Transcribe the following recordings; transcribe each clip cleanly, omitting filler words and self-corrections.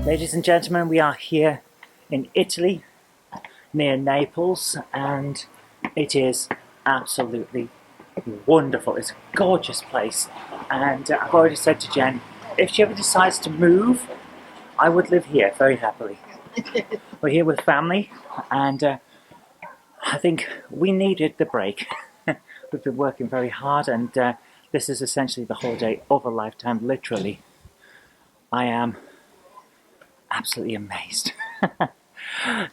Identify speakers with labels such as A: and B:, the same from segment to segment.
A: Ladies and gentlemen, we are here in Italy, near Naples, and it is absolutely wonderful. It's a gorgeous place, and I've already said to Jen, if she ever decides to move, I would live here very happily. We're here with family, and I think we needed the break. We've been working very hard, and this is essentially the holiday of a lifetime, literally. I am absolutely amazed.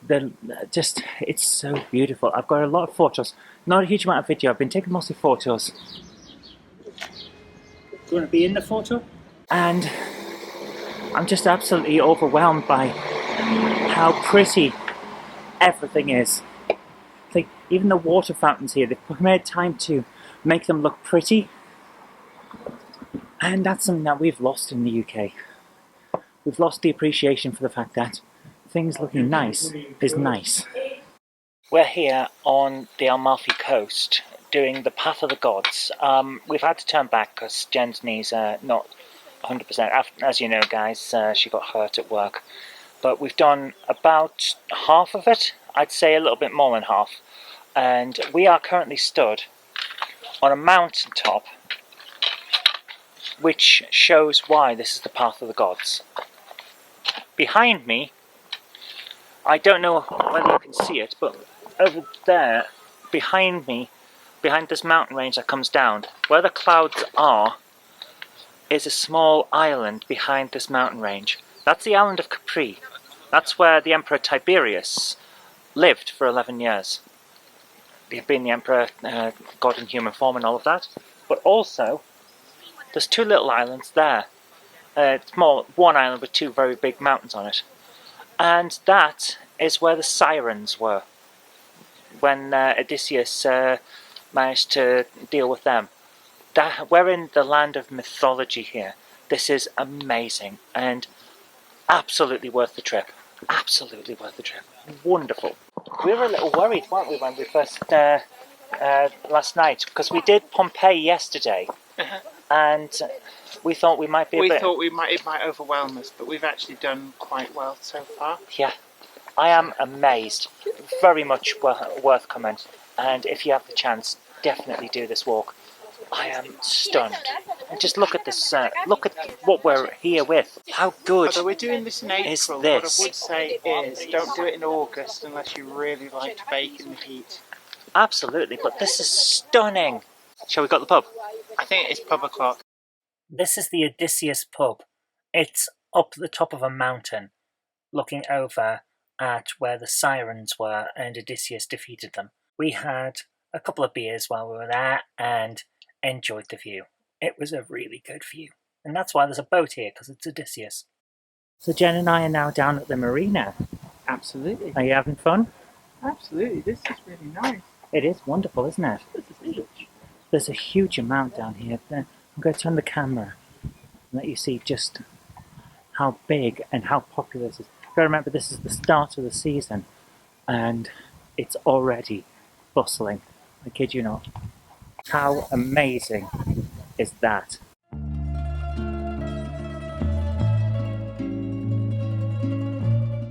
A: It's so beautiful. I've got a lot of photos, not a huge amount of video. I've been taking mostly photos. Do you want to be in the photo? And I'm just absolutely overwhelmed by how pretty everything is. Like, even the water fountains here, they've made time to make them look pretty. And that's something that we've lost in the UK. We've lost the appreciation for the fact that things looking nice is nice. We're here on the Amalfi coast doing the Path of the Gods. We've had to turn back because Jen's knees are not 100%. As you know, guys, she got hurt at work. But we've done about half of it. I'd say a little bit more than half. And we are currently stood on a mountain top, which shows why this is the Path of the Gods. Behind me, I don't know whether you can see it, but over there, behind me, behind this mountain range that comes down, where the clouds are, is a small island behind this mountain range. That's the island of Capri. That's where the Emperor Tiberius lived for 11 years. He'd been the Emperor, God in human form and all of that. But also, there's two little islands there. Small, one island with two very big mountains on it. And that is where the sirens were when Odysseus managed to deal with them. We're in the land of mythology here. This is amazing and absolutely worth the trip. Absolutely worth the trip. Wonderful. We were a little worried, weren't we, when we first last night, because we did Pompeii yesterday, and we thought we might be
B: it might overwhelm us, but we've actually done quite well so far.
A: Yeah, I am amazed. Very much worth coming, and if you have the chance, definitely do this walk. I am stunned. And just look at this. Look at what we're here with. How good
B: Although we're doing this in April, what I would say is don't do it in August unless you really like to bake in the heat.
A: Absolutely, but this is stunning. Shall we go to the pub?
B: I think it's pub o'clock.
A: This is the Odysseus pub. It's up at the top of a mountain, looking over at where the sirens were and Odysseus defeated them. We had a couple of beers while we were there and enjoyed the view. It was a really good view. And that's why there's a boat here, because it's Odysseus. So Jen and I are now down at the marina.
B: Absolutely.
A: Are you having fun?
B: Absolutely. This is really nice.
A: It is wonderful, isn't it?
B: This is huge.
A: There's a huge amount down here. I'm going to turn the camera and let you see just how big and how popular this is. You've got to remember, this is the start of the season and it's already bustling. I kid you not. How amazing is that?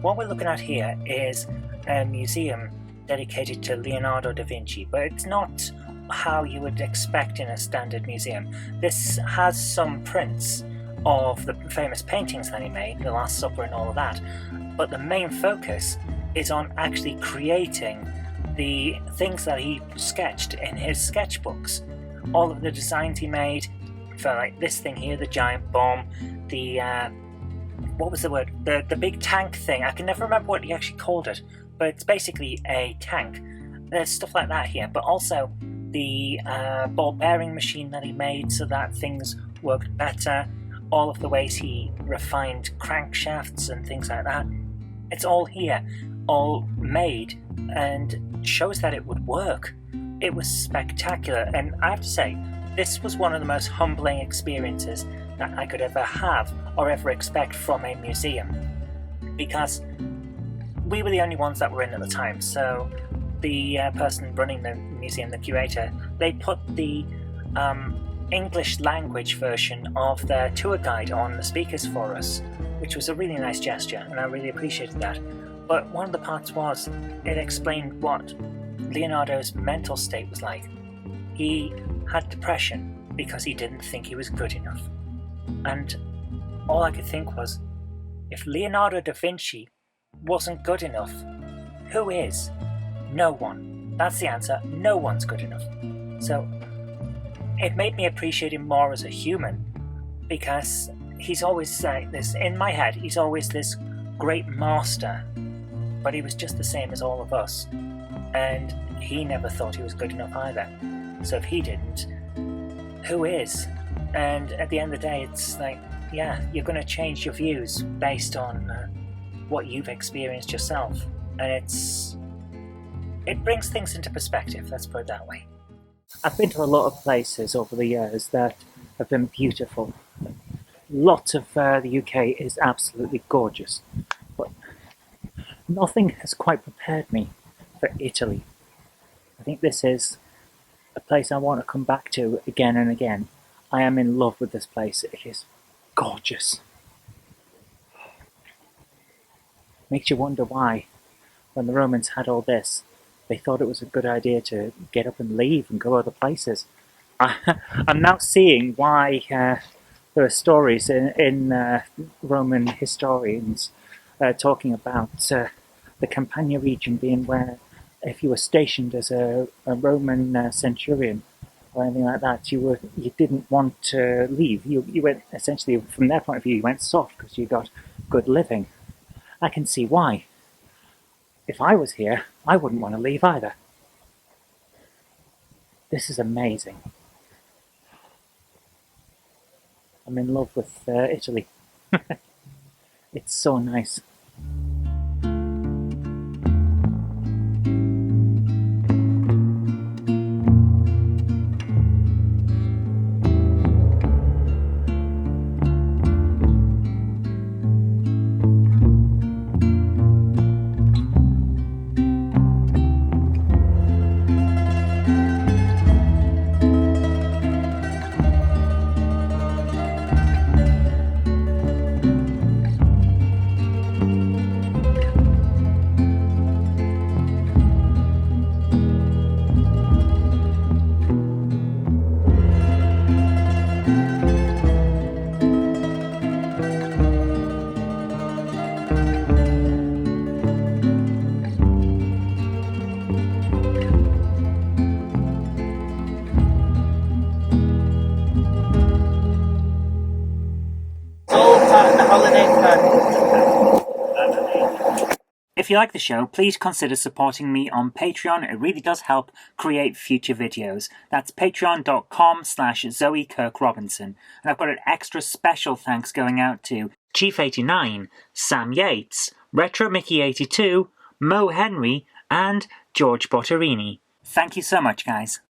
A: What we're looking at here is a museum dedicated to Leonardo Da Vinci, but it's not how you would expect in a standard museum. This has some prints of the famous paintings that he made, The Last Supper and all of that, but the main focus is on actually creating the things that he sketched in his sketchbooks. All of the designs he made for, like, this thing here, the giant bomb, the what was the word? The big tank thing. I can never remember what he actually called it, but it's basically a tank. There's stuff like that here, but also the ball bearing machine that he made so that things worked better. All of the ways he refined crankshafts and things like that. It's all here, all made, and shows that it would work. It was spectacular, and I have to say, this was one of the most humbling experiences that I could ever have or ever expect from a museum, because we were the only ones that were in at the time. So the person running the museum, the curator, they put the English language version of the tour guide on the speakers for us, which was a really nice gesture, and I really appreciated that. But one of the parts was, it explained what Leonardo's mental state was like. He had depression because he didn't think he was good enough. And all I could think was, if Leonardo da Vinci wasn't good enough, who is? No one. That's the answer. No one's good enough. So it made me appreciate him more as a human, because he's always this, in my head, he's always this great master, but he was just the same as all of us, and he never thought he was good enough either. So if he didn't, who is? And at the end of the day, it's like, yeah, you're going to change your views based on what you've experienced yourself, and it brings things into perspective, let's put it that way. I've been to a lot of places over the years that have been beautiful. Lots of the UK is absolutely gorgeous, but nothing has quite prepared me for Italy. I think this is a place I want to come back to again and again. I am in love with this place. It is gorgeous. Makes you wonder why, when the Romans had all this, they thought it was a good idea to get up and leave and go other places. I'm now seeing why there are stories in Roman historians talking about the Campania region being where, if you were stationed as a Roman centurion or anything like that, you didn't want to leave. You went, essentially, from their point of view, you went soft because you got good living. I can see why. If I was here, I wouldn't want to leave either. This is amazing. I'm in love with Italy. It's so nice. If you like the show, please consider supporting me on Patreon. It really does help create future videos. That's patreon.com/Zoe Kirk-Robinson. And I've got an extra special thanks going out to Chief89, Sam Yates, Retro Mickey82, Mo Henry, and George Botterini. Thank you so much, guys.